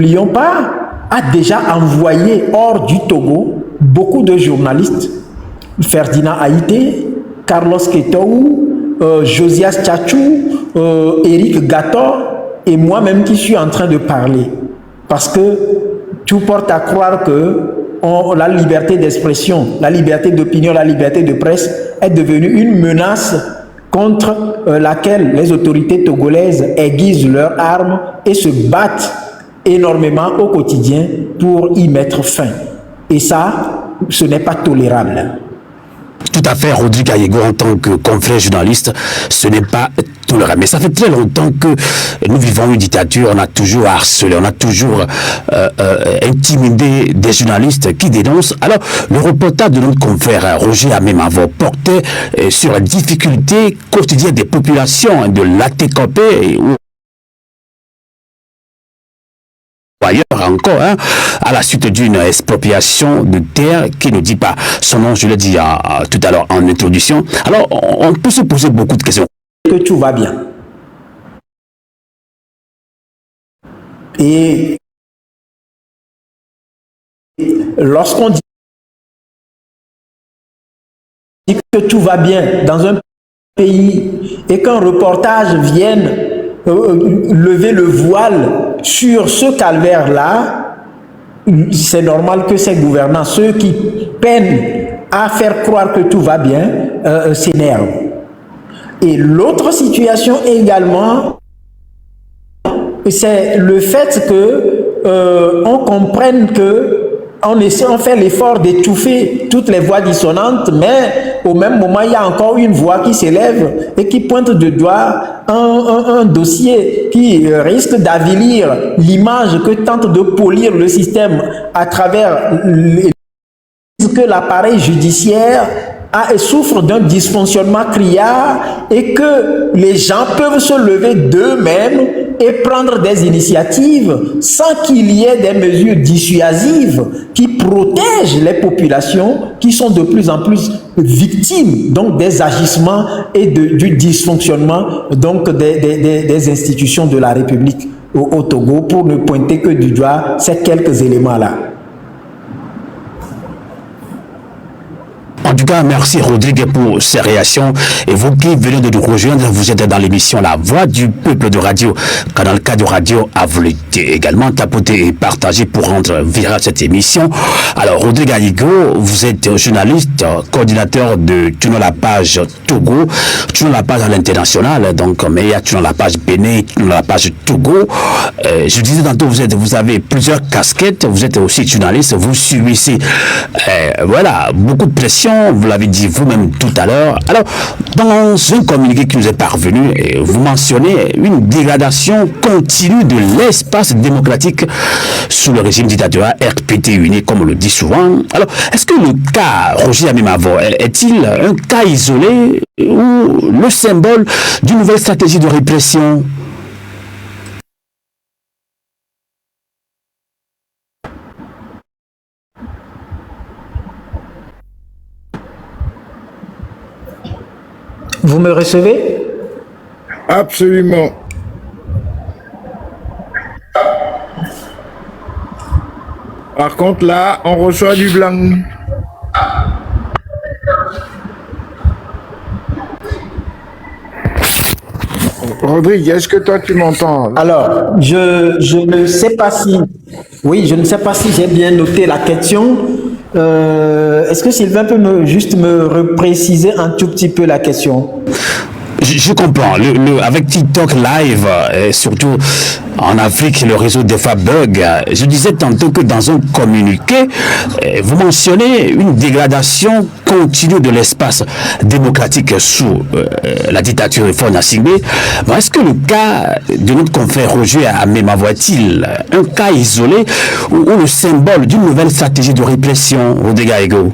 n'oublions pas, a déjà envoyé hors du Togo beaucoup de journalistes, Ferdinand Haïté, Carlos Ketou, Josias Tchatchou, Eric Gator et moi-même qui suis en train de parler. Parce que tout porte à croire que la liberté d'expression, la liberté d'opinion, la liberté de presse est devenue une menace contre laquelle les autorités togolaises aiguisent leurs armes et se battent énormément au quotidien pour y mettre fin. Et ça, ce n'est pas tolérable. Tout à fait, Rodrigue Ayego, en tant que confrère journaliste, ce n'est pas tolérable. Mais ça fait très longtemps que nous vivons une dictature, on a toujours harcelé, on a toujours intimidé des journalistes qui dénoncent. Alors, le reportage de notre confrère Roger Amemavo portait sur la difficulté quotidienne des populations de l'ATKP ailleurs encore, hein, à la suite d'une expropriation de terre qui ne dit pas son nom, je l'ai dit tout à l'heure en introduction. Alors, on peut se poser beaucoup de questions. Que tout va bien. Et lorsqu'on dit que tout va bien dans un pays et qu'un reportage vienne lever le voile sur ce calvaire-là, c'est normal que ces gouvernants, ceux qui peinent à faire croire que tout va bien, s'énervent. Et l'autre situation également, c'est le fait que on comprenne que on fait l'effort d'étouffer toutes les voix dissonantes, mais au même moment, il y a encore une voix qui s'élève et qui pointe du doigt un dossier qui risque d'avilir l'image que tente de polir le système à travers que l'appareil judiciaire souffre d'un dysfonctionnement criard et que les gens peuvent se lever d'eux-mêmes et prendre des initiatives sans qu'il y ait des mesures dissuasives qui protègent les populations qui sont de plus en plus victimes donc des agissements et du dysfonctionnement donc des institutions de la République au Togo, pour ne pointer que du doigt ces quelques éléments-là. En tout cas, merci Rodrigue pour ces réactions. Et vous qui venez de nous rejoindre, vous êtes dans l'émission La Voix du Peuple de Radio, Canal K de Radio a voulu également tapoter et partager pour rendre virale cette émission. Alors, Rodrigue Ayego, vous êtes journaliste, coordinateur de Tournons la page Togo, Tournons la page à l'international, donc, mais il y a Tournons la page Bénin, Tournons la page Togo. Je disais tantôt, vous avez plusieurs casquettes, vous êtes aussi journaliste, vous subissez, voilà, beaucoup de pression. Vous l'avez dit vous-même tout à l'heure. Alors, dans un communiqué qui nous est parvenu, vous mentionnez une dégradation continue de l'espace démocratique sous le régime dictatorial RPT uni, comme on le dit souvent. Alors, est-ce que le cas Roger Amemavo est-il un cas isolé ou le symbole d'une nouvelle stratégie de répression ? Vous me recevez? Absolument. Par contre, là, on reçoit du blanc. Rodrigue, est-ce que toi, tu m'entends? Alors, je ne sais pas si... Oui, je ne sais pas si j'ai bien noté la question. Est-ce que Sylvain peut juste me repréciser un tout petit peu la question? Je comprends. Avec TikTok Live, et surtout en Afrique, le réseau des fois bug. Je disais tantôt que dans un communiqué, vous mentionnez une dégradation continue de l'espace démocratique sous la dictature de Faure Gnassingbé. Est-ce que le cas de notre confrère Roger Amemavo est-il un cas isolé ou le symbole d'une nouvelle stratégie de répression, Rodrigue Ayego?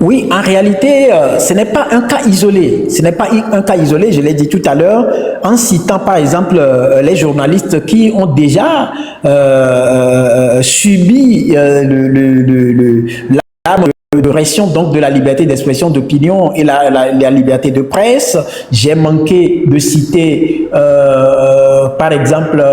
Oui, en réalité, ce n'est pas un cas isolé. Ce n'est pas un cas isolé, je l'ai dit tout à l'heure, en citant par exemple les journalistes qui ont déjà subi l'arme de pression donc de la liberté d'expression d'opinion et la liberté de presse. J'ai manqué de citer par exemple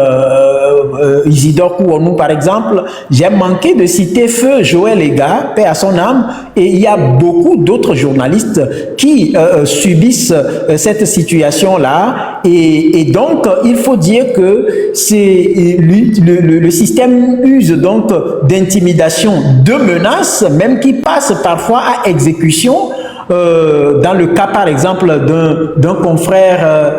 Isidore Kouonou par exemple. J'ai manqué de citer Feu Joël Ega, paix à son âme, et il y a beaucoup d'autres journalistes qui subissent cette situation-là, et donc il faut dire que le système use donc d'intimidation, de menaces, même qui passent parfois à exécution. Dans le cas par exemple d'un confrère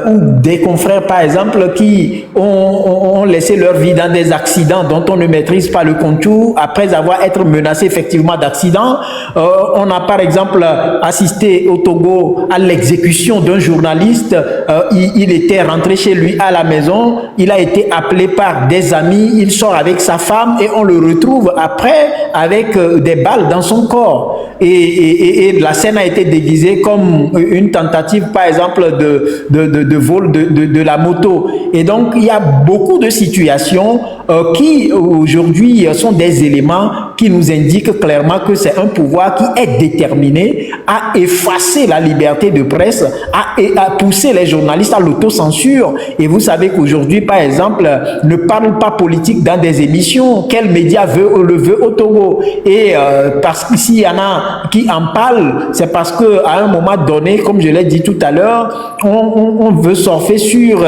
ou des confrères par exemple qui ont laissé leur vie dans des accidents dont on ne maîtrise pas le contour après avoir été menacés effectivement d'accidents. On a par exemple assisté au Togo à l'exécution d'un journaliste. Il était rentré chez lui à la maison, il a été appelé par des amis, il sort avec sa femme et on le retrouve après avec des balles dans son corps. Et la scène a été déguisée comme une tentative, par exemple, de vol de la moto. Et donc, il y a beaucoup de situations qui, aujourd'hui, sont des éléments qui nous indiquent clairement que c'est un pouvoir qui est déterminé à effacer la liberté de presse, à pousser les journalistes à l'autocensure. Et vous savez qu'aujourd'hui, par exemple, ne parle pas politique dans des émissions. Quel média le veut au Togo? Et parce que s'il y en a qui en parlent, c'est parce qu'à un moment donné, comme je l'ai dit tout à l'heure, on veut surfer sur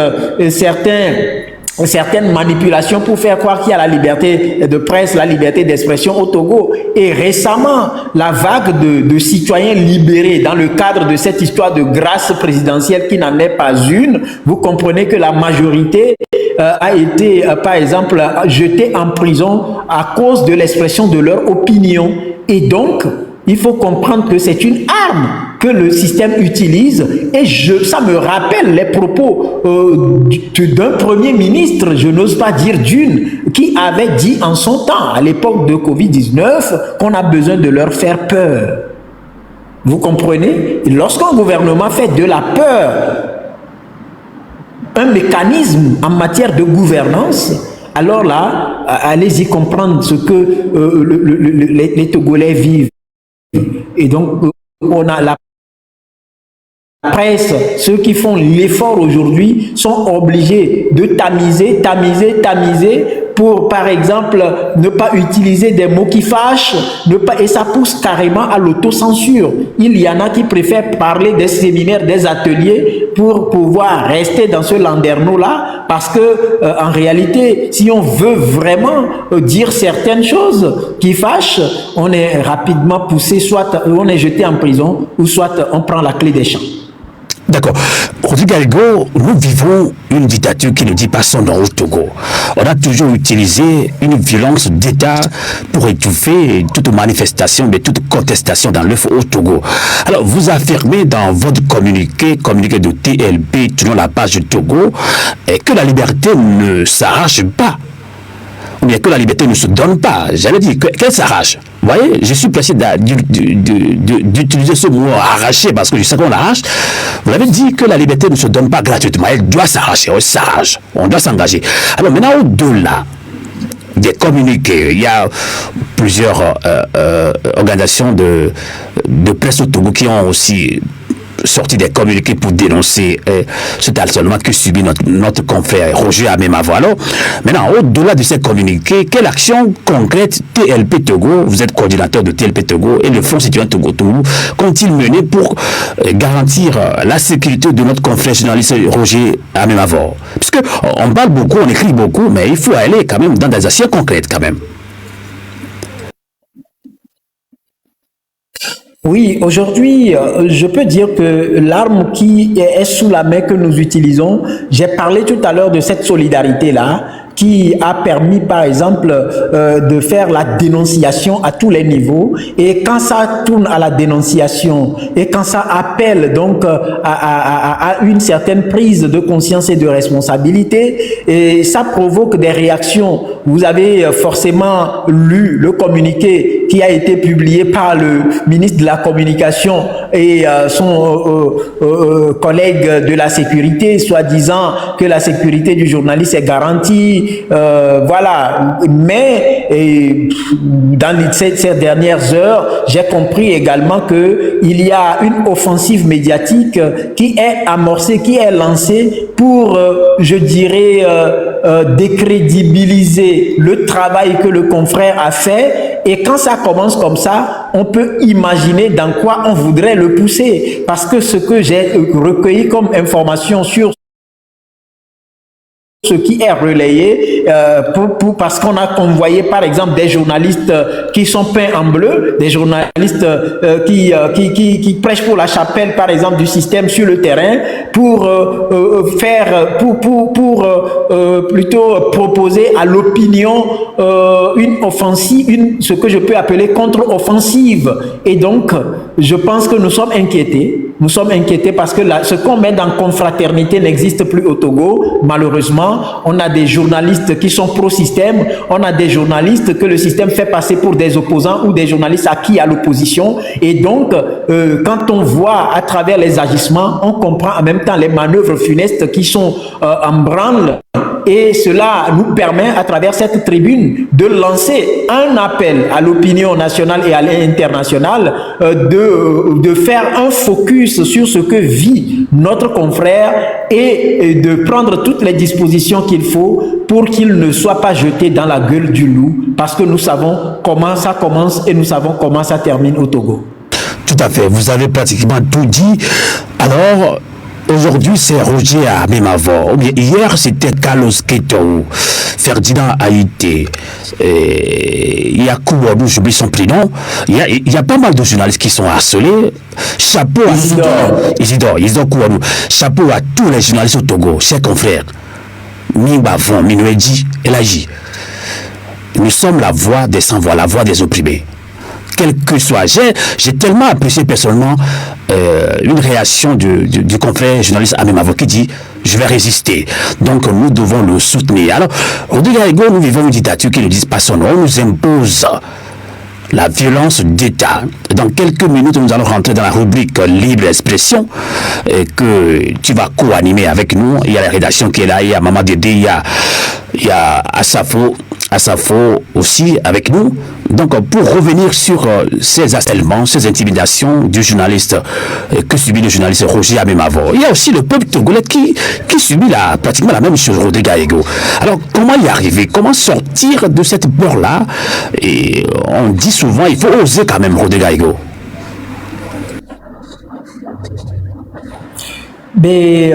certaines manipulations pour faire croire qu'il y a la liberté de presse, la liberté d'expression au Togo. Et récemment, la vague de citoyens libérés dans le cadre de cette histoire de grâce présidentielle qui n'en est pas une, vous comprenez que la majorité a été, par exemple, jetée en prison à cause de l'expression de leur opinion. Et donc, il faut comprendre que c'est une arme que le système utilise, et ça me rappelle les propos d'un premier ministre, je n'ose pas dire d'une, qui avait dit en son temps, à l'époque de Covid-19, qu'on a besoin de leur faire peur. Vous comprenez? Lorsqu'un gouvernement fait de la peur un mécanisme en matière de gouvernance, alors là, allez-y comprendre ce que les Togolais vivent. Et donc, on a la presse, ceux qui font l'effort aujourd'hui sont obligés de tamiser pour, par exemple, ne pas utiliser des mots qui fâchent, et ça pousse carrément à l'autocensure. Il y en a qui préfèrent parler des séminaires, des ateliers pour pouvoir rester dans ce landerneau-là, parce que en réalité, si on veut vraiment dire certaines choses qui fâchent, on est rapidement poussé, soit on est jeté en prison, ou soit on prend la clé des champs. D'accord. Rodrigue Aligo, nous vivons une dictature qui ne dit pas son nom au Togo. On a toujours utilisé une violence d'État pour étouffer toute manifestation, mais toute contestation dans l'œuf au Togo. Alors, vous affirmez dans votre communiqué de TLP, selon la page du Togo, que la liberté ne s'arrache pas. Ou bien que la liberté ne se donne pas. J'avais dit qu'elle s'arrache. Vous voyez, je suis pressé d'utiliser ce mot arracher parce que je sais qu'on l'arrache. Vous avez dit que la liberté ne se donne pas gratuitement. Elle doit s'arracher. On s'arrache. On doit s'engager. Alors maintenant, au-delà des communiqués, il y a plusieurs organisations de presse au Togo qui ont aussi sorti des communiqués pour dénoncer cet harcèlement que subit notre confrère Roger Amemavo. Alors, maintenant, au-delà de ces communiqués, quelle action concrète TLP Togo, vous êtes coordinateur de TLP Togo et le Front citoyen Togo compte-t-il mener pour garantir la sécurité de notre confrère journaliste Roger Amemavo? Puisque on parle beaucoup, on écrit beaucoup, mais il faut aller quand même dans des actions concrètes quand même. Oui, aujourd'hui, je peux dire que l'arme qui est sous la main que nous utilisons, j'ai parlé tout à l'heure de cette solidarité-là, qui a permis, par exemple, de faire la dénonciation à tous les niveaux. Et quand ça tourne à la dénonciation et quand ça appelle donc à une certaine prise de conscience et de responsabilité, et ça provoque des réactions. Vous avez forcément lu le communiqué qui a été publié par le ministre de la Communication et son collègue de la sécurité, soi-disant que la sécurité du journaliste est garantie, voilà. Mais dans ces dernières heures, j'ai compris également qu'il y a une offensive médiatique qui est amorcée, qui est lancée pour, je dirais, décrédibiliser le travail que le confrère a fait. Et quand ça commence comme ça, on peut imaginer dans quoi on voudrait le pousser. Parce que ce que j'ai recueilli comme information sur ce qui est relayé, parce qu'on a convoyé par exemple des journalistes qui sont peints en bleu, des journalistes qui prêchent pour la chapelle par exemple du système sur le terrain pour plutôt proposer à l'opinion une offensive, ce que je peux appeler contre-offensive. Et donc je pense que nous sommes inquiétés. Nous sommes inquiétés parce que ce qu'on met dans confraternité n'existe plus au Togo, malheureusement. On a des journalistes qui sont pro-système, on a des journalistes que le système fait passer pour des opposants ou des journalistes acquis à l'opposition. Et donc, quand on voit à travers les agissements, on comprend en même temps les manœuvres funestes qui sont en branle. Et cela nous permet, à travers cette tribune, de lancer un appel à l'opinion nationale et à l'internationale, de faire un focus sur ce que vit notre confrère et de prendre toutes les dispositions qu'il faut pour qu'il ne soit pas jeté dans la gueule du loup, parce que nous savons comment ça commence et nous savons comment ça termine au Togo. Tout à fait, vous avez pratiquement tout dit. Alors, aujourd'hui, c'est Roger Amemavo. Hier, c'était Carlos Keto, Ferdinand Haïté, Yakou Wadou, j'oublie son prénom. Il y a pas mal de journalistes qui sont harcelés. Chapeau à Isidore Kouadou. Chapeau à tous les journalistes au Togo, chers confrères. Mibavon, Minouedi, Elagi. Nous sommes la voix des sans-voix, la voix des opprimés. Quel que soit. J'ai tellement apprécié personnellement une réaction du confrère journaliste Amemavo qui dit « Je vais résister ». Donc nous devons le soutenir. Alors, Rodrigue Aïgo, nous vivons une dictature qui ne dit pas son nom. On nous impose la violence d'État. Dans quelques minutes, nous allons rentrer dans la rubrique Libre Expression que tu vas co-animer avec nous. Il y a la rédaction qui est là, il y a Maman Dédé, il y a Asafo aussi avec nous. Donc, pour revenir sur ces harcèlements, ces intimidations du journaliste que subit le journaliste Roger Amemavo, il y a aussi le peuple togolais qui subit pratiquement la même chose, Rodrigue Aïgo. Alors, comment y arriver? Comment sortir de cette peur-là? Et on dit souvent, il faut oser quand même, Rodrigue Aïgo. Mais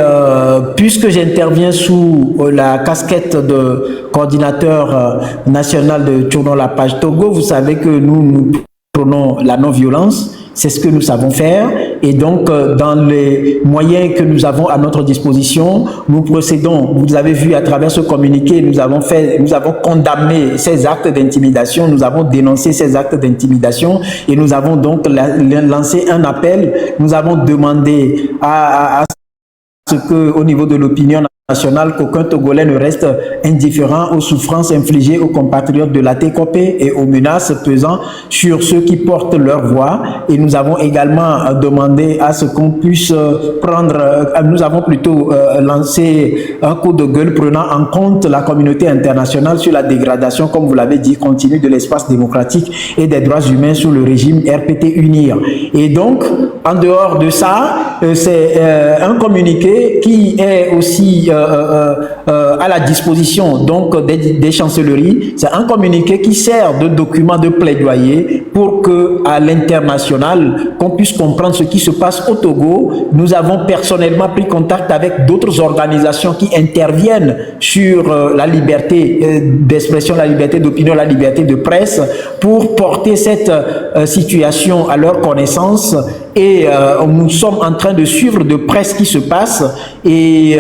puisque j'interviens sous la casquette de coordinateur national de Tournons la page Togo, vous savez que nous prônons la non-violence, c'est ce que nous savons faire. Et donc, dans les moyens que nous avons à notre disposition, nous procédons. Vous avez vu à travers ce communiqué, nous avons condamné ces actes d'intimidation, nous avons dénoncé ces actes d'intimidation et nous avons donc lancé un appel. Nous avons demandé à ce qu'au niveau de l'opinion nationale, qu'aucun Togolais ne reste indifférent aux souffrances infligées aux compatriotes de la TKP et aux menaces pesant sur ceux qui portent leur voix. Et nous avons également demandé à ce qu'on puisse nous avons plutôt lancé un coup de gueule prenant en compte la communauté internationale sur la dégradation, comme vous l'avez dit, continue de l'espace démocratique et des droits humains sous le régime RPT UNIR. Et donc, en dehors de ça, c'est un communiqué qui est aussi à la disposition donc des chancelleries. C'est un communiqué qui sert de document de plaidoyer pour que à l'international qu'on puisse comprendre ce qui se passe au Togo. Nous avons personnellement pris contact avec d'autres organisations qui interviennent sur la liberté d'expression, la liberté d'opinion, la liberté de presse pour porter cette situation à leur connaissance. Et nous sommes en train de suivre de près ce qui se passe et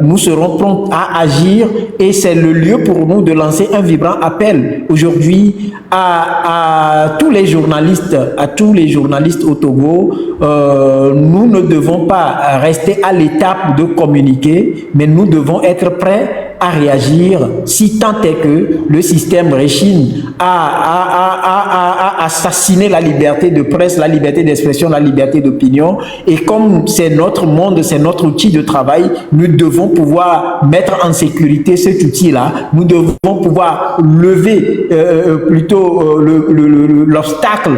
nous serons prompts à agir, et c'est le lieu pour nous de lancer un vibrant appel aujourd'hui à tous les journalistes, au Togo. Nous ne devons pas rester à l'étape de communiquer, mais nous devons être prêts à réagir si tant est que le système rechigne à assassiner la liberté de presse, la liberté d'expression, la liberté d'opinion. Et comme c'est notre monde, c'est notre outil de travail, nous devons pouvoir mettre en sécurité cet outil-là. Nous devons pouvoir lever l'obstacle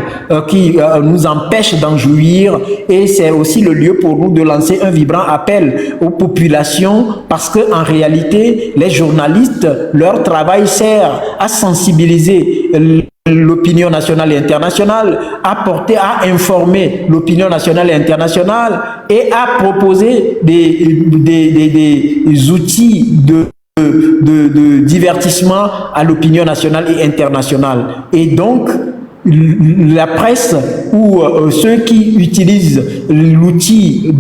qui nous empêche d'en jouir. Et c'est aussi le lieu pour nous de lancer un vibrant appel aux populations, parce que en réalité, les journalistes, leur travail sert à sensibiliser l'opinion nationale et internationale, à informer l'opinion nationale et internationale et à proposer des outils de divertissement à l'opinion nationale et internationale. Et donc, la presse ou ceux qui utilisent l'outil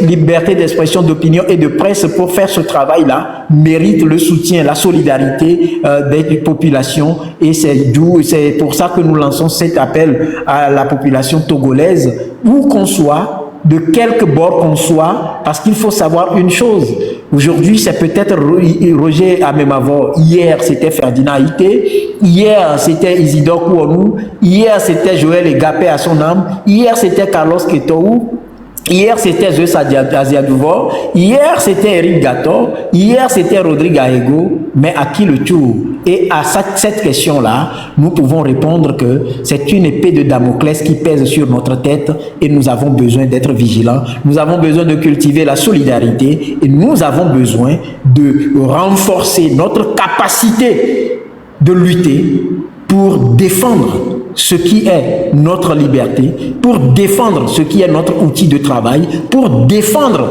liberté d'expression, d'opinion et de presse pour faire ce travail-là méritent le soutien, la solidarité des populations, et c'est pour ça que nous lançons cet appel à la population togolaise, où qu'on soit, de quelque bord qu'on soit, parce qu'il faut savoir une chose. Aujourd'hui, c'est peut-être Roger Amemavo. Hier, c'était Ferdinand Haïté. Hier, c'était Isidore Kouonou. Hier, c'était Joël Egapé à son âme. Hier, c'était Carlos Ketoou. Hier, c'était Zeus Aziadouvo. Hier, c'était Eric Gator. Hier, c'était Rodrigue Aego. Mais à qui le tour? Et à cette question-là, nous pouvons répondre que c'est une épée de Damoclès qui pèse sur notre tête, et nous avons besoin d'être vigilants. Nous avons besoin de cultiver la solidarité, et nous avons besoin de renforcer notre capacité de lutter pour défendre ce qui est notre liberté, pour défendre ce qui est notre outil de travail, pour défendre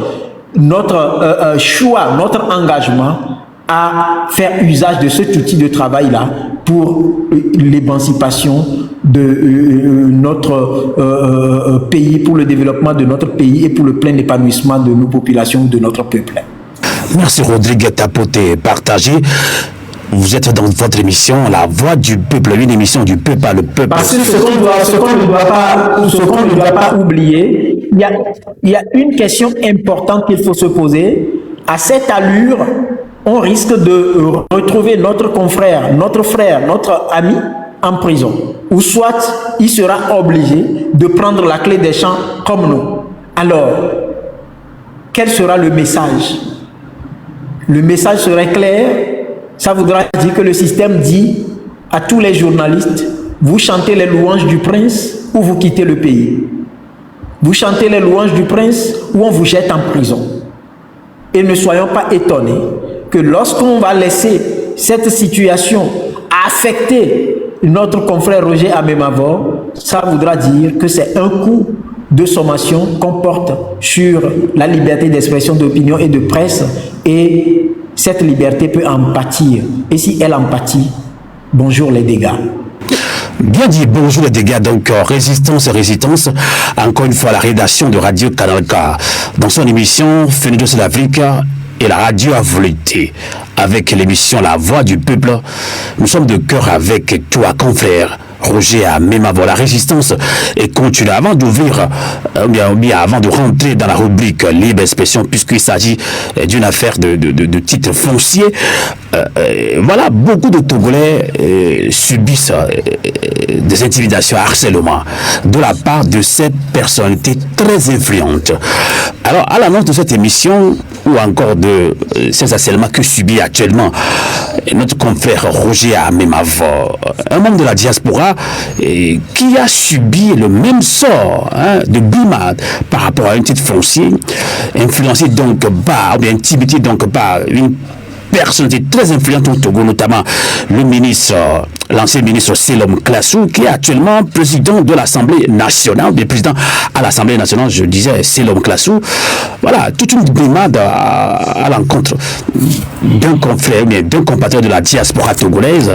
notre choix, notre engagement à faire usage de cet outil de travail-là pour l'émancipation de notre pays, pour le développement de notre pays et pour le plein épanouissement de nos populations, de notre peuple. Merci Rodrigue Tapoté, partagé. Vous êtes dans votre émission La Voix du Peuple, une émission du peuple par le peuple. Parce que ce qu'on ne doit pas oublier, il y a une question importante qu'il faut se poser. À cette allure, on risque de retrouver notre confrère, notre frère, notre ami en prison. Ou soit il sera obligé de prendre la clé des champs comme nous. Alors, quel sera le message? Le message serait clair. Ça voudra dire que le système dit à tous les journalistes: vous chantez les louanges du prince ou vous quittez le pays. Vous chantez les louanges du prince ou on vous jette en prison. Et ne soyons pas étonnés que lorsqu'on va laisser cette situation affecter notre confrère Roger Amemavo, ça voudra dire que c'est un coup de sommation qu'on porte sur la liberté d'expression, d'opinion et de presse, et cette liberté peut en pâtir. Et si elle en pâtit, bonjour les dégâts. Bien dit, bonjour les dégâts. Donc, résistance, encore une fois, la rédaction de Radio Canal K, dans son émission Fenêtre de l'Afrique et la radio à volonté, avec l'émission La Voix du Peuple. Nous sommes de cœur avec toi, confrère Roger Amemavo. La résistance est continue. Avant d'ouvrir, bien avant de rentrer dans la rubrique libre expression, puisqu'il s'agit d'une affaire de titre foncier, voilà, beaucoup de Togolais subissent des intimidations, harcèlement de la part de cette personnalité très influente. Alors, à l'annonce de cette émission, ou encore de ces harcèlements que subit actuellement notre confrère Roger Amemavo, un membre de la diaspora qui a subi le même sort de brimade par rapport à un titre foncier, influencé donc par, ou bien intimidé donc par une personnalité très influente au Togo, notamment le ministre, l'ancien ministre Selom Klassou, qui est actuellement président de l'Assemblée nationale, des présidents à l'Assemblée nationale, je disais Selom Klassou. Voilà, toute une demande à l'encontre d'un confrère, d'un compatriote de la diaspora togolaise,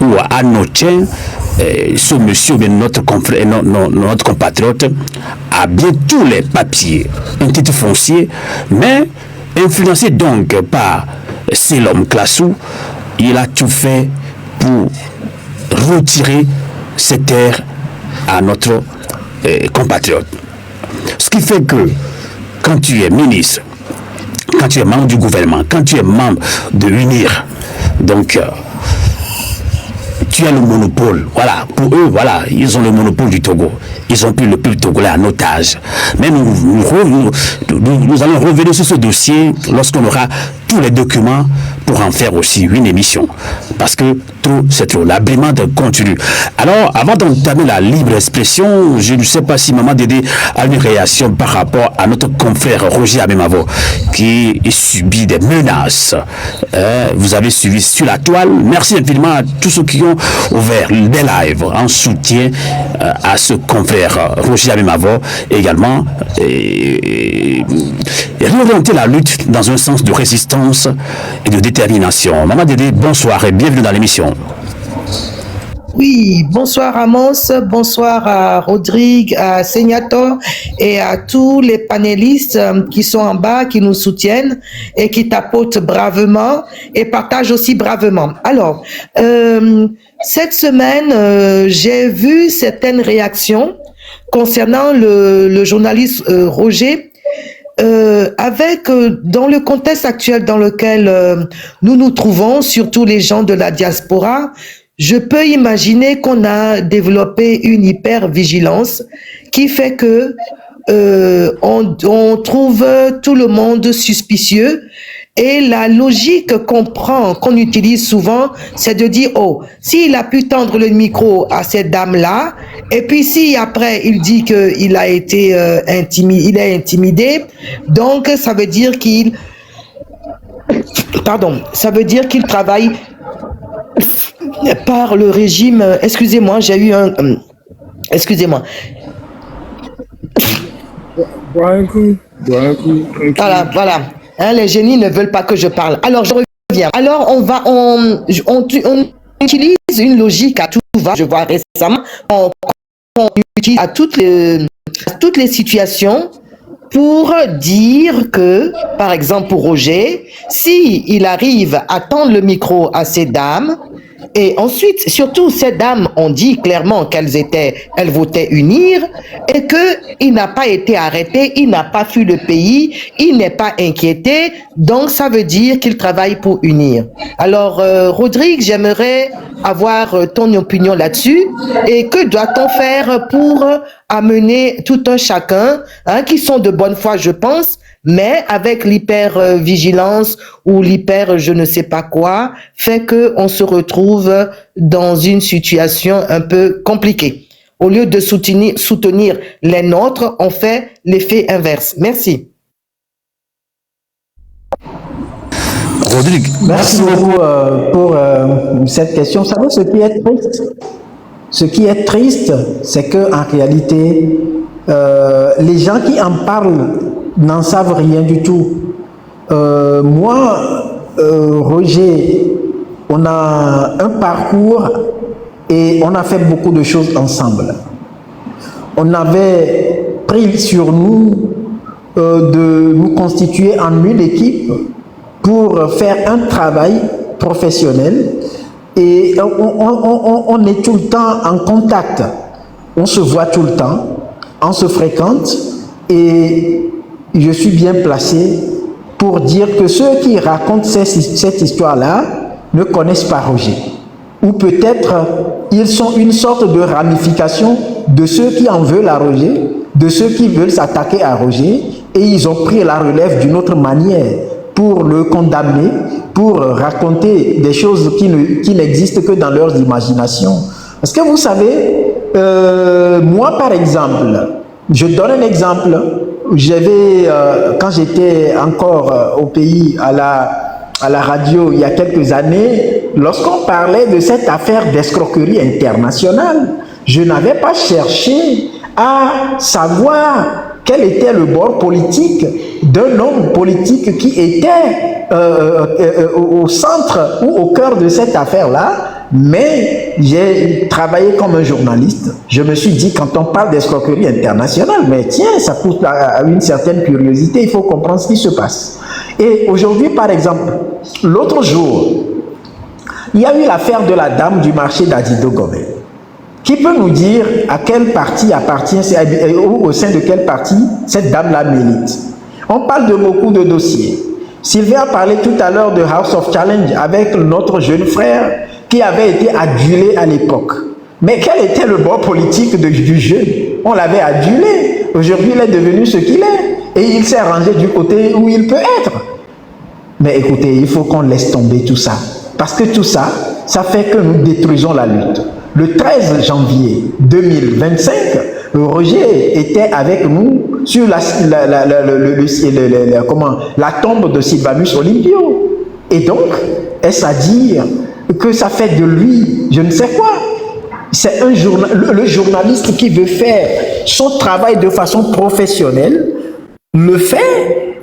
ou à Notien, ce monsieur, notre confrère, notre compatriote, a bien tous les papiers, un titre foncier, mais influencé donc par Selom Klassou, il a tout fait pour retirer cette terre à notre compatriote. Ce qui fait que quand tu es ministre, quand tu es membre du gouvernement, quand tu es membre de l'UNIR, donc tu as le monopole. Voilà, pour eux, voilà, ils ont le monopole du Togo. Ils ont pris le peuple togolais en otage. Mais nous allons revenir sur ce dossier lorsqu'on aura tous les documents pour en faire aussi une émission. Parce que trop, c'est trop. L'habillement continue. Alors, avant d'entamer la libre expression, je ne sais pas si Maman Dédé a une réaction par rapport à notre confrère Roger Amemavo qui subit des menaces. Vous avez suivi sur la toile. Merci infiniment à tous ceux qui ont ouvert des lives en soutien à ce confrère Roger Amemavo également et réorienter la lutte dans un sens de résistance et de détermination. Maman Dédé, bonsoir et bienvenue dans l'émission. Oui, bonsoir Amos, bonsoir à Rodrigue, à Segnator et à tous les panélistes qui sont en bas, qui nous soutiennent et qui tapotent bravement et partagent aussi bravement. Alors, cette semaine, j'ai vu certaines réactions concernant le journaliste Roger, dans le contexte actuel dans lequel nous nous trouvons, surtout les gens de la diaspora, je peux imaginer qu'on a développé une hyper-vigilance qui fait que on trouve tout le monde suspicieux. Et la logique qu'on utilise souvent, c'est de dire, oh, s'il a pu tendre le micro à cette dame-là, et puis si après il dit qu'il a été intimidé, donc ça veut dire qu'il travaille par le régime. Excusez-moi, j'ai eu un... excusez-moi. Bois un coup. Voilà. Hein, les génies ne veulent pas que je parle. Alors, je reviens. Alors, on utilise une logique à tout va. Je vois récemment qu'on utilise à toutes les situations pour dire que, par exemple, pour Roger, si il arrive à tendre le micro à ces dames, et ensuite, surtout, ces dames ont dit clairement elles votaient UNIR et qu'il n'a pas été arrêté, il n'a pas fui le pays, il n'est pas inquiété, donc ça veut dire qu'il travaille pour UNIR. Alors, Rodrigue, j'aimerais avoir ton opinion là-dessus et que doit-on faire pour amener tout un chacun, qui sont de bonne foi, je pense, mais avec l'hyper-vigilance ou l'hyper je ne sais pas quoi, fait qu'on se retrouve dans une situation un peu compliquée. Au lieu de soutenir les nôtres, on fait l'effet inverse. Merci. Rodrigue. Merci beaucoup pour cette question. Vous savez, ce qui est triste, c'est qu'en réalité, les gens qui en parlent n'en savent rien du tout. Moi, Roger, on a un parcours et on a fait beaucoup de choses ensemble. On avait pris sur nous de nous constituer en une équipe pour faire un travail professionnel et on est tout le temps en contact. On se voit tout le temps, on se fréquente et je suis bien placé pour dire que ceux qui racontent cette histoire-là ne connaissent pas Roger. Ou peut-être ils sont une sorte de ramification de ceux qui en veulent à Roger, de ceux qui veulent s'attaquer à Roger, et ils ont pris la relève d'une autre manière pour le condamner, pour raconter des choses qui n'existent que dans leurs imaginations. Parce que vous savez, moi par exemple, je donne un exemple. Quand j'étais encore au pays, à la radio, il y a quelques années, lorsqu'on parlait de cette affaire d'escroquerie internationale, je n'avais pas cherché à savoir quel était le bord politique d'un homme politique qui était au centre ou au cœur de cette affaire-là. Mais j'ai travaillé comme un journaliste. Je me suis dit, quand on parle d'escroquerie internationale, mais tiens, ça pousse à une certaine curiosité, il faut comprendre ce qui se passe. Et aujourd'hui, par exemple, l'autre jour, il y a eu l'affaire de la dame du marché d'Adido Gomez. Qui peut nous dire à quel parti appartient, ou au sein de quel parti cette dame-là milite? On parle de beaucoup de dossiers. Sylvain a parlé tout à l'heure de House of Challenge avec notre jeune frère qui avait été adulé à l'époque. Mais quel était le bord politique du jeune? On l'avait adulé. Aujourd'hui, il est devenu ce qu'il est. Et il s'est rangé du côté où il peut être. Mais écoutez, il faut qu'on laisse tomber tout ça. Parce que tout ça, ça fait que nous détruisons la lutte. Le 13 janvier 2025, Roger était avec nous sur la tombe de Sylvanus Olympio. Et donc, est-ce à dire que ça fait de lui, je ne sais quoi? C'est le journaliste qui veut faire son travail de façon professionnelle, le fait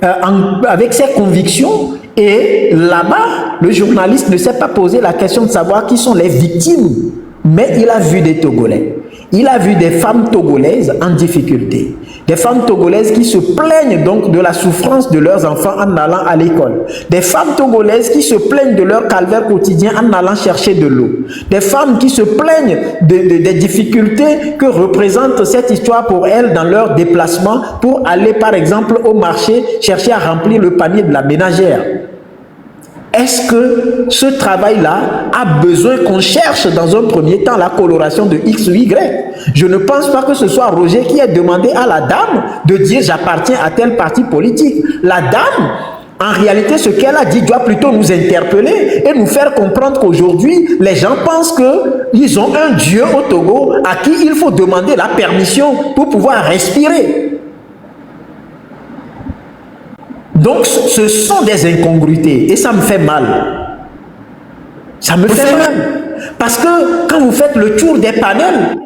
avec ses convictions, et là-bas, le journaliste ne s'est pas posé la question de savoir qui sont les victimes, mais il a vu des Togolais. Il a vu des femmes togolaises en difficulté. Des femmes togolaises qui se plaignent donc de la souffrance de leurs enfants en allant à l'école. Des femmes togolaises qui se plaignent de leur calvaire quotidien en allant chercher de l'eau. Des femmes qui se plaignent des difficultés que représente cette histoire pour elles dans leur déplacement pour aller par exemple au marché chercher à remplir le panier de la ménagère. Est-ce que ce travail-là a besoin qu'on cherche dans un premier temps la coloration de X ou Y? Je ne pense pas que ce soit Roger qui ait demandé à la dame de dire j'appartiens à tel parti politique. La dame, en réalité, ce qu'elle a dit doit plutôt nous interpeller et nous faire comprendre qu'aujourd'hui, les gens pensent qu'ils ont un Dieu au Togo à qui il faut demander la permission pour pouvoir respirer. Donc, ce sont des incongruités et ça me fait mal. Ça me fait mal. Parce que quand vous faites le tour des panels,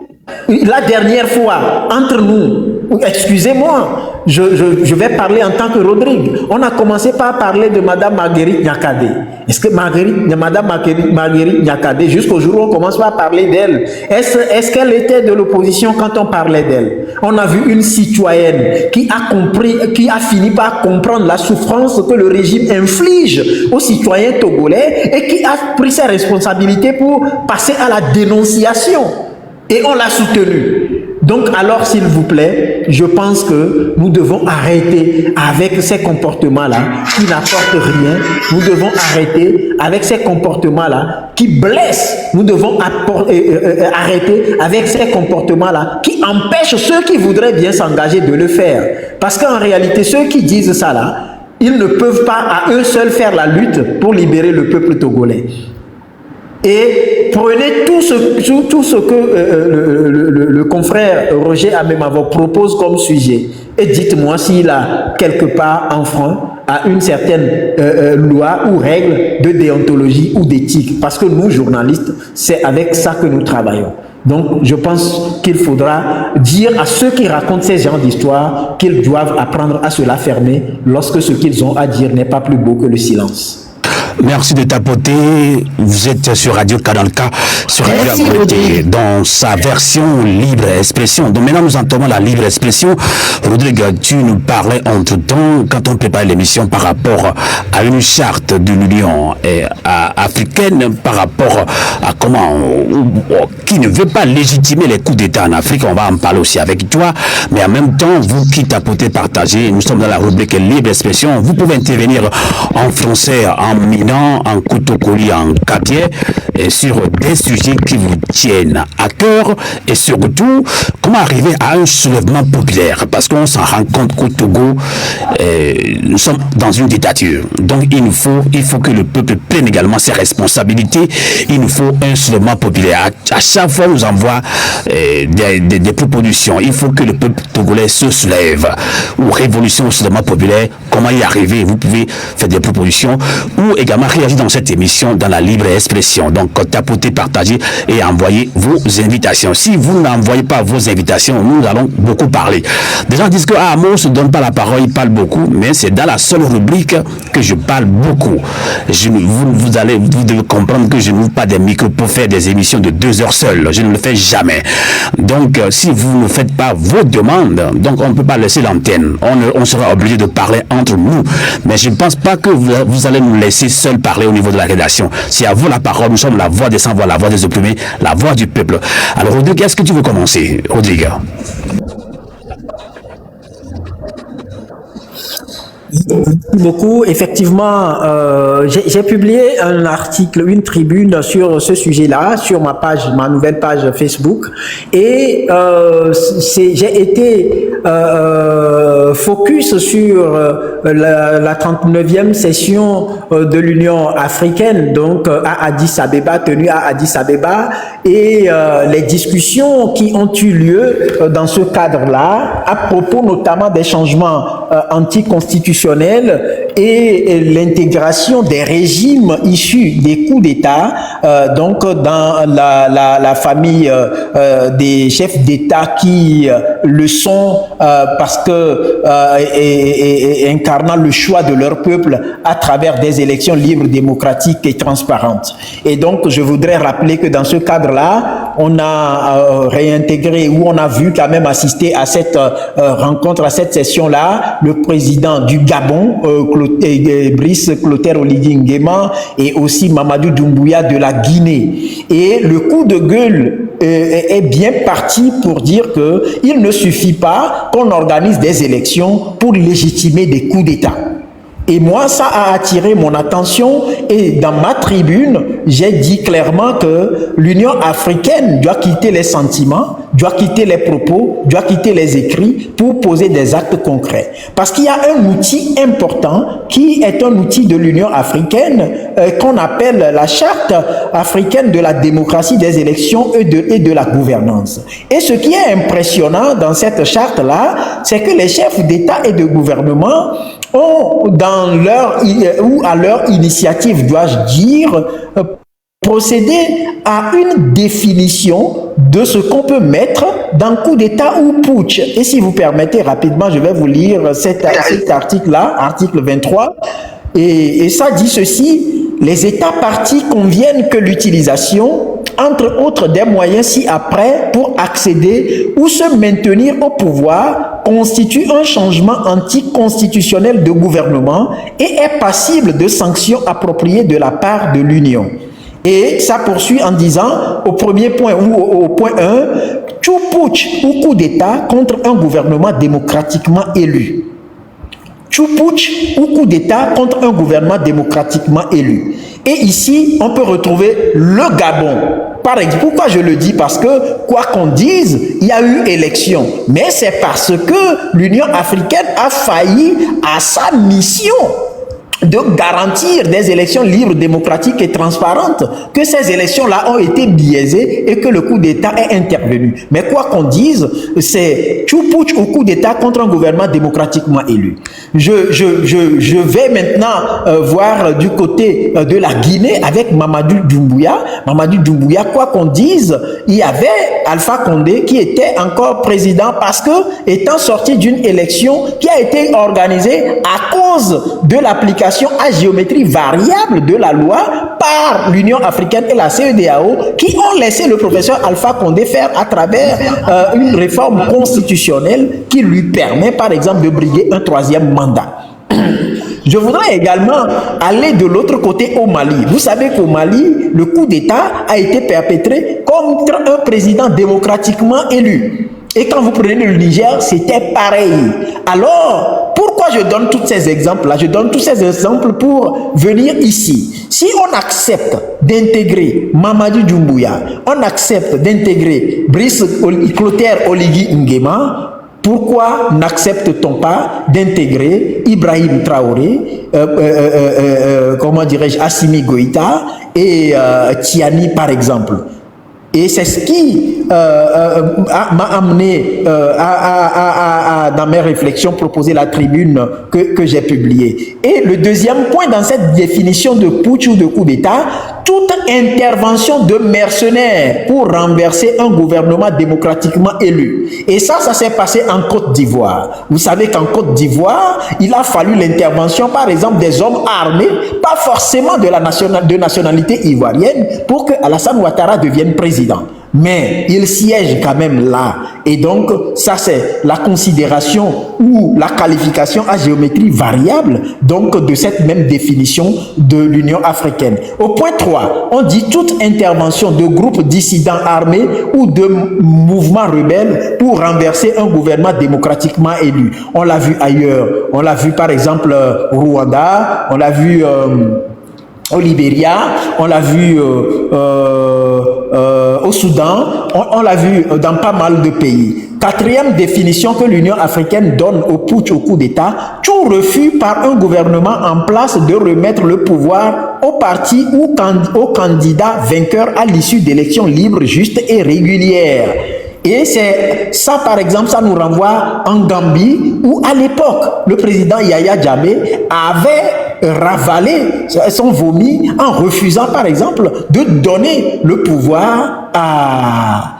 la dernière fois, entre nous, excusez-moi, je vais parler en tant que Rodrigue. On a commencé par parler de Madame Marguerite Nyakadé. Est-ce que Madame Marguerite Nyakadé, jusqu'au jour où on commence par parler d'elle, est-ce qu'elle était de l'opposition quand on parlait d'elle? On a vu une citoyenne qui a fini par comprendre la souffrance que le régime inflige aux citoyens togolais et qui a pris ses responsabilités pour passer à la dénonciation. Et on l'a soutenue. Donc alors, s'il vous plaît, je pense que nous devons arrêter avec ces comportements-là qui n'apportent rien. Nous devons arrêter avec ces comportements-là qui blessent. Nous devons arrêter avec ces comportements-là qui empêchent ceux qui voudraient bien s'engager de le faire. Parce qu'en réalité, ceux qui disent ça là, ils ne peuvent pas à eux seuls faire la lutte pour libérer le peuple togolais. Et prenez tout ce que le confrère Roger Amemavo propose comme sujet et dites-moi s'il a quelque part enfreint à une certaine loi ou règle de déontologie ou d'éthique. Parce que nous, journalistes, c'est avec ça que nous travaillons. Donc, je pense qu'il faudra dire à ceux qui racontent ces genres d'histoires qu'ils doivent apprendre à se la fermer lorsque ce qu'ils ont à dire n'est pas plus beau que le silence. Merci de tapoter. Vous êtes sur Radio Kadalka, sur Radio Abrité, dans sa version libre expression. Donc maintenant, nous entendons la libre expression. Rodrigue, tu nous parlais entre-temps, quand on prépare l'émission, par rapport à une charte de l'Union africaine, par rapport à comment, qui ne veut pas légitimer les coups d'État en Afrique. On va en parler aussi avec toi. Mais en même temps, vous qui tapotez, partagez, nous sommes dans la rubrique libre expression. Vous pouvez intervenir en français, en en Kotokoli, en Kabier, et sur des sujets qui vous tiennent à cœur et surtout comment arriver à un soulèvement populaire, parce qu'on s'en rend compte qu'au Togo nous sommes dans une dictature, donc il faut que le peuple prenne également ses responsabilités. Il nous faut un soulèvement populaire. À chaque fois on nous envoie des propositions. Il faut que le peuple togolais se soulève, ou révolution au soulèvement populaire. Comment y arriver? Vous pouvez faire des propositions ou également réagir dans cette émission dans la libre expression. Donc, tapotez, partagez et envoyez vos invitations. Si vous n'envoyez pas vos invitations, nous allons beaucoup parler. Des gens disent que Amos ne donne pas la parole, il parle beaucoup, mais c'est dans la seule rubrique que je parle beaucoup. Vous devez comprendre que je n'ouvre pas des micros pour faire des émissions de 2 heures seules. Je ne le fais jamais. Donc, si vous ne faites pas vos demandes, donc on ne peut pas laisser l'antenne. On sera obligé de parler entre nous. Mais je ne pense pas que vous allez nous laisser seuls parler au niveau de la rédaction. C'est à vous la parole. Nous sommes la voix des sans-voix, la voix des opprimés, la voix du peuple. Alors, Rodrigue, est-ce que tu veux commencer, Rodrigue? Merci beaucoup. Effectivement, j'ai publié un article, une tribune sur ce sujet-là, sur ma page, ma nouvelle page Facebook, et j'ai été focus sur la 39e session de l'Union africaine, donc à Addis Abeba, tenue à Addis Abeba, et les discussions qui ont eu lieu dans ce cadre-là, à propos notamment des changements anticonstitutionnels et l'intégration des régimes issus des coups d'État, donc dans la famille des chefs d'État qui le sont parce que incarnant le choix de leur peuple à travers des élections libres, démocratiques et transparentes. Et donc, je voudrais rappeler que dans ce cadre-là, on a réintégré ou on a vu quand même assister à cette rencontre, à cette session-là, le président du Gabon, Brice Clotaire Oligui Nguema, et aussi Mamadou Doumbouya de la Guinée. Et le coup de gueule est bien parti pour dire qu'il ne suffit pas qu'on organise des élections pour légitimer des coups d'État. Et moi, ça a attiré mon attention, et dans ma tribune, j'ai dit clairement que l'Union africaine doit quitter les sentiments, doit quitter les propos, doit quitter les écrits pour poser des actes concrets. Parce qu'il y a un outil important qui est un outil de l'Union africaine qu'on appelle la Charte africaine de la démocratie, des élections et de la gouvernance. Et ce qui est impressionnant dans cette charte-là, c'est que les chefs d'État et de gouvernement ont, dans leur, ou à leur initiative, dois-je dire, procédé à une définition de ce qu'on peut mettre dans coup d'État ou putsch. Et si vous permettez rapidement, je vais vous lire cet article-là, article 23, et ça dit ceci: les États partis conviennent que l'utilisation, entre autres des moyens ci-après, pour accéder ou se maintenir au pouvoir, constitue un changement anticonstitutionnel de gouvernement et est passible de sanctions appropriées de la part de l'Union. Et ça poursuit en disant, au premier point ou au point 1, tout putsch ou coup d'État contre un gouvernement démocratiquement élu. Tout putsch ou coup d'État contre un gouvernement démocratiquement élu. Et ici, on peut retrouver le Gabon. Par exemple, pourquoi je le dis? Parce que, quoi qu'on dise, il y a eu élection. Mais c'est parce que l'Union africaine a failli à sa mission de garantir des élections libres, démocratiques et transparentes, que ces élections-là ont été biaisées et que le coup d'État est intervenu. Mais quoi qu'on dise, c'est tout putsch au coup d'État contre un gouvernement démocratiquement élu. Je vais maintenant voir du côté de la Guinée avec Mamadou Doumbouya. Mamadou Doumbouya, quoi qu'on dise, il y avait Alpha Condé qui était encore président parce que, étant sorti d'une élection qui a été organisée à cause de l'application à géométrie variable de la loi par l'Union africaine et la CEDEAO, qui ont laissé le professeur Alpha Condé faire à travers une réforme constitutionnelle qui lui permet par exemple de briguer un 3e mandat. Je voudrais également aller de l'autre côté au Mali. Vous savez qu'au Mali, le coup d'État a été perpétré contre un président démocratiquement élu. Et quand vous prenez le Niger, c'était pareil. Alors, pourquoi je donne tous ces exemples-là? Je donne tous ces exemples pour venir ici. Si on accepte d'intégrer Mamadou Doumbouya, on accepte d'intégrer Brice Clotaire Oligui Nguema, pourquoi n'accepte-t-on pas d'intégrer Ibrahim Traoré, comment dirais-je, Assimi Goïta et Tiani par exemple? Et c'est ce qui m'a amené dans mes réflexions, proposer la tribune que j'ai publiée. Et le deuxième point dans cette définition de putsch ou de coup d'État, toute intervention de mercenaires pour renverser un gouvernement démocratiquement élu. Et ça s'est passé en Côte d'Ivoire. Vous savez qu'en Côte d'Ivoire, il a fallu l'intervention, par exemple, des hommes armés, pas forcément de nationalité ivoirienne, pour que Alassane Ouattara devienne président. mais il siège quand même là. Et donc, ça c'est la considération ou la qualification à géométrie variable, donc de cette même définition de l'Union africaine. Au point 3, on dit toute intervention de groupes dissidents armés ou de mouvements rebelles pour renverser un gouvernement démocratiquement élu. On l'a vu ailleurs, on l'a vu par exemple au Rwanda, on l'a vu au Libéria, on l'a vu au Soudan, on l'a vu dans pas mal de pays. Quatrième définition que l'Union africaine donne au putsch, au coup d'État: tout refus par un gouvernement en place de remettre le pouvoir au parti ou au candidat vainqueur à l'issue d'élections libres, justes et régulières. Et c'est ça, par exemple, ça nous renvoie en Gambie, où à l'époque, le président Yahya Jammeh avait ravalé son vomi en refusant, par exemple, de donner le pouvoir à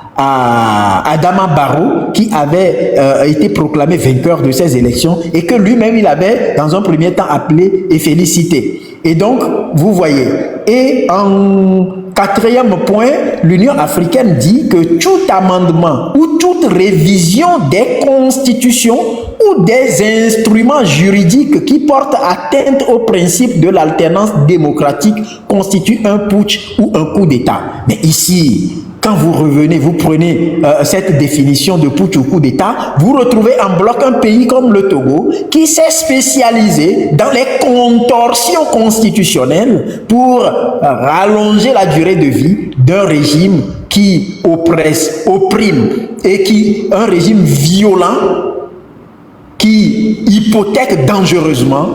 Adama Barrow, qui avait été proclamé vainqueur de ces élections et que lui-même, il avait, dans un premier temps, appelé et félicité. Et donc, vous voyez, et en quatrième point, l'Union africaine dit que tout amendement ou toute révision des constitutions ou des instruments juridiques qui portent atteinte au principe de l'alternance démocratique constitue un putsch ou un coup d'État. Mais ici, quand vous revenez, vous prenez cette définition de putsch ou coup d'État, vous retrouvez en bloc un pays comme le Togo qui s'est spécialisé dans les contorsions constitutionnelles pour rallonger la durée de vie d'un régime qui oppresse, opprime et un régime violent qui hypothèque dangereusement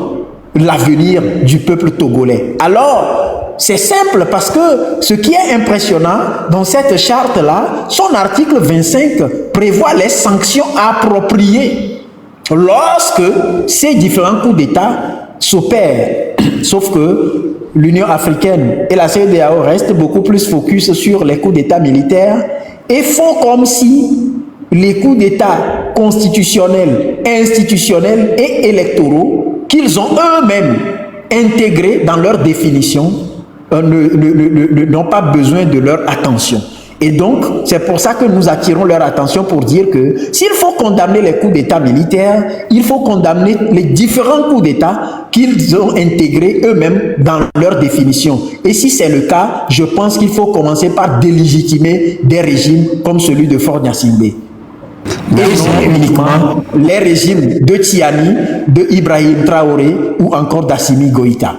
l'avenir du peuple togolais. Alors, c'est simple parce que ce qui est impressionnant dans cette charte-là, son article 25 prévoit les sanctions appropriées lorsque ces différents coups d'État s'opèrent. Sauf que l'Union africaine et la CEDEAO restent beaucoup plus focus sur les coups d'État militaires et font comme si les coups d'État constitutionnels, institutionnels et électoraux qu'ils ont eux-mêmes intégrés dans leur définition n'ont pas besoin de leur attention. Et donc, c'est pour ça que nous attirons leur attention pour dire que s'il faut condamner les coups d'État militaires, il faut condamner les différents coups d'État qu'ils ont intégrés eux-mêmes dans leur définition. Et si c'est le cas, je pense qu'il faut commencer par délégitimer des régimes comme celui de Faure Gnassingbé. Et non uniquement les régimes de Tiani, de Ibrahim Traoré ou encore d'Assimi Goïta.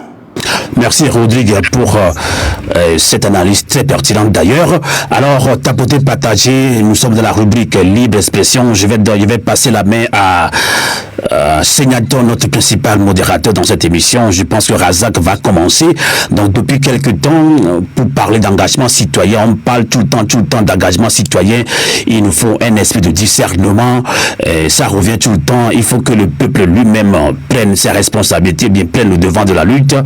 Merci Rodrigue pour cette analyse très pertinente d'ailleurs. Alors, tapoter, partager, nous sommes dans la rubrique libre expression. Je vais passer la main à Seignator, notre principal modérateur dans cette émission. Je pense que Razak va commencer. Donc, depuis quelques temps, pour parler d'engagement citoyen, on parle tout le temps d'engagement citoyen. Il nous faut un esprit de discernement. Ça revient tout le temps. Il faut que le peuple lui-même prenne ses responsabilités, bien prenne le devant de la lutte.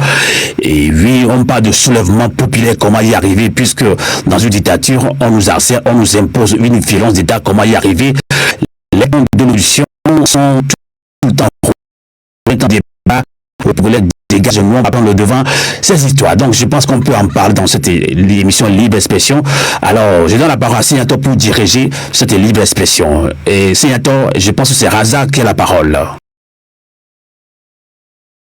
Et oui, on parle de soulèvement populaire, comment y arriver, puisque dans une dictature, on nous harcèle, on nous impose une violence d'État, comment y arriver. Les de l'audition sont tout le temps débat, le populaire dégagement, on va prendre le devant, ces histoires. Donc, je pense qu'on peut en parler dans cette émission Libre Expression. Alors, je donne la parole à Seignator pour diriger cette Libre Expression. Et Seignator, je pense que c'est Razak qui a la parole.